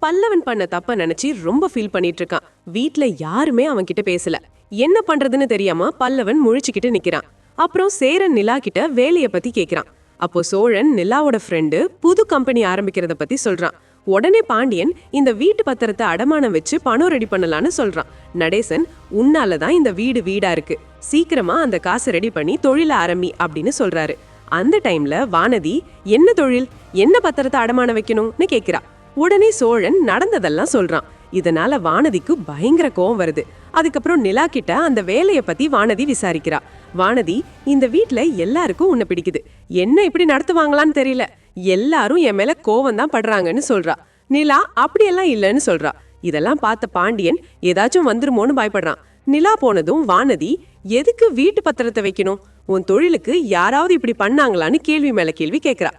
பல்லவன் பண்ண தப்ப நினைச்சு ரொம்ப ஃபீல் பண்ணிட்டு இருக்கான். வீட்ல யாருமே அவன் கிட்ட பேசல. என்ன பண்றதுன்னு தெரியாம பல்லவன் முழிச்சுக்கிட்டு நிக்கிறான். அப்புறம் சேரன் நிலா கிட்ட வேலைய பத்தி கேக்குறான். அப்போ சோழன் நிலாவோட ஃப்ரெண்டு புது கம்பெனி ஆரம்பிக்கிறத பத்தி சொல்றான். உடனே பாண்டியன் இந்த வீட்டு பத்திரத்தை அடமானம் வச்சு பணம் ரெடி பண்ணலான்னு சொல்றான். நடேசன், உன்னாலதான் இந்த வீடு வீடா இருக்கு, சீக்கிரமா அந்த காசை ரெடி பண்ணி தொழில ஆரம்பி அப்படின்னு சொல்றாரு. அந்த டைம்ல வானதி, என்ன தொழில், என்ன பத்திரத்தை அடமானம் வைக்கணும்னு கேக்குறா. உடனே சோழன் நடந்ததெல்லாம் சொல்றான். இதனால வானதிக்கு பயங்கர கோவம் வருது. அதுக்கப்புறம் நிலா கிட்ட அந்த வேலைய பத்தி வானதி விசாரிக்கிறா. வானதி, இந்த வீட்ல எல்லாருக்கும் உன்னை பிடிக்குது, என்ன இப்படி நடத்துவாங்களான்னு தெரியல, எல்லாரும் என் மேல கோவம் தான் படுறாங்கன்னு சொல்றா. நிலா அப்படியெல்லாம் இல்லைன்னு சொல்றா. இதெல்லாம் பார்த்த பாண்டியன் ஏதாச்சும் வந்துருமோன்னு பயப்படுறான். நிலா போனதும் வானதி, எதுக்கு வீட்டு பத்திரத்தை வைக்கணும், உன் தொழிலுக்கு யாராவது இப்படி பண்ணாங்களான்னு கேள்வி மேல கேள்வி கேக்குறா.